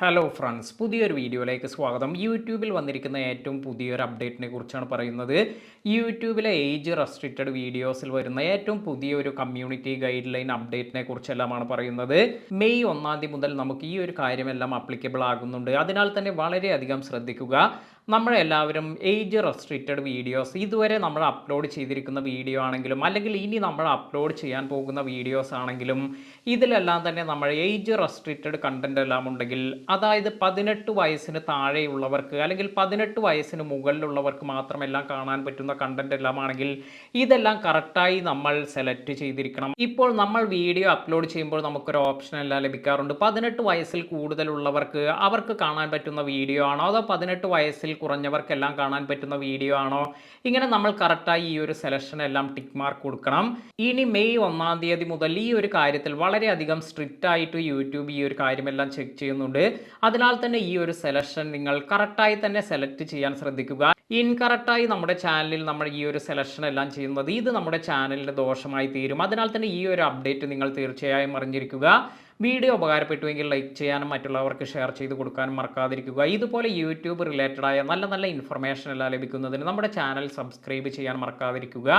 Hello friends, പുതിയൊരു വീഡിയോയിലേക്ക് സ്വാഗതം. യൂട്യൂബിൽ വന്നിരിക്കുന്ന ഏറ്റവും പുതിയൊരു അപ്ഡേറ്റിനെ കുറിച്ചാണ് പറയുന്നത്. യൂട്യൂബിലെ ഏജ് റെസ്ട്രിക്റ്റഡ് വീഡിയോസിൽ വരുന്ന ഏറ്റവും പുതിയൊരു കമ്മ്യൂണിറ്റി ഗൈഡ് ലൈൻ അപ്ഡേറ്റിനെ കുറിച്ചെല്ലാമാണ് പറയുന്നത്. മെയ് 1 മുതൽ നമുക്ക് ഈ ഒരു കാര്യമെല്ലാം അപ്ലിക്കബിൾ ആകുന്നുണ്ട്. അതിനാൽ തന്നെ വളരെയധികം ശ്രദ്ധിക്കുക. നമ്മളെല്ലാവരും ഏജ് റെസ്ട്രിക്റ്റഡ് വീഡിയോസ് ഇതുവരെ നമ്മൾ അപ്ലോഡ് ചെയ്തിരിക്കുന്ന വീഡിയോ ആണെങ്കിലും അല്ലെങ്കിൽ ഇനി നമ്മൾ അപ്ലോഡ് ചെയ്യാൻ പോകുന്ന വീഡിയോസ് ആണെങ്കിലും ഇതിലെല്ലാം തന്നെ നമ്മൾ ഏജ് റെസ്ട്രിക്റ്റഡ് കണ്ടന്റ് എല്ലാം ഉണ്ടെങ്കിൽ, അതായത് 18 വയസ്സിന് താഴെയുള്ളവർക്ക് അല്ലെങ്കിൽ 18 വയസ്സിന് മുകളിലുള്ളവർക്ക് മാത്രമെല്ലാം കാണാൻ പറ്റുന്ന കണ്ടന്റ് എല്ലാം ആണെങ്കിൽ ഇതെല്ലാം കറക്റ്റായി നമ്മൾ സെലക്ട് ചെയ്തിരിക്കണം. ഇപ്പോൾ നമ്മൾ വീഡിയോ അപ്ലോഡ് ചെയ്യുമ്പോൾ നമുക്കൊരു ഓപ്ഷൻ എല്ലാം ലഭിക്കാറുണ്ട്. 18 വയസ്സിൽ കൂടുതലുള്ളവർക്ക് അവർക്ക് കാണാൻ പറ്റുന്ന വീഡിയോ ആണോ, അതോ 18 വയസ്സിൽ കുറഞ്ഞവർക്കെല്ലാം കാണാൻ പറ്റുന്ന വീഡിയോ ആണോ? ഇങ്ങനെ നമ്മൾ കറക്റ്റായി ഈ ഒരു സെലക്ഷൻ എല്ലാം ടിക്ക് മാർക്ക് കൊടുക്കണം. ഇനി മെയ് 1 മുതൽ ഈ ഒരു കാര്യത്തിൽ വളരെയധികം സ്ട്രിക്റ്റ് ആയിട്ട് യൂട്യൂബ് ഈ ഒരു കാര്യമെല്ലാം ചെക്ക് ചെയ്യുന്നുണ്ട്. അതിനാൽ തന്നെ ഈ ഒരു സെലക്ഷൻ നിങ്ങൾ കറക്റ്റായി തന്നെ സെലക്ട് ചെയ്യാൻ ശ്രദ്ധിക്കുക. ഇൻകറക്റ്റായി നമ്മുടെ ചാനലിൽ നമ്മൾ ഈ ഒരു സെലക്ഷൻ എല്ലാം ചെയ്യുന്നത് ഇത് നമ്മുടെ ചാനലിന് ദോഷമായി തീരും. അതിനാൽ തന്നെ ഈ ഒരു അപ്ഡേറ്റ് നിങ്ങൾ തീർച്ചയായും അറിഞ്ഞിരിക്കുക. വീഡിയോ ഉപകാരപ്പെട്ടുവെങ്കിൽ ലൈക്ക് ചെയ്യാനും മറ്റുള്ളവർക്ക് ഷെയർ ചെയ്ത് കൊടുക്കാനും മറക്കാതിരിക്കുക. ഇതുപോലെ യൂട്യൂബ് റിലേറ്റഡ് ആയ നല്ല നല്ല ഇൻഫർമേഷൻ എല്ലാം ലഭിക്കുന്നതിന് നമ്മുടെ ചാനൽ സബ്സ്ക്രൈബ് ചെയ്യാൻ മറക്കാതിരിക്കുക.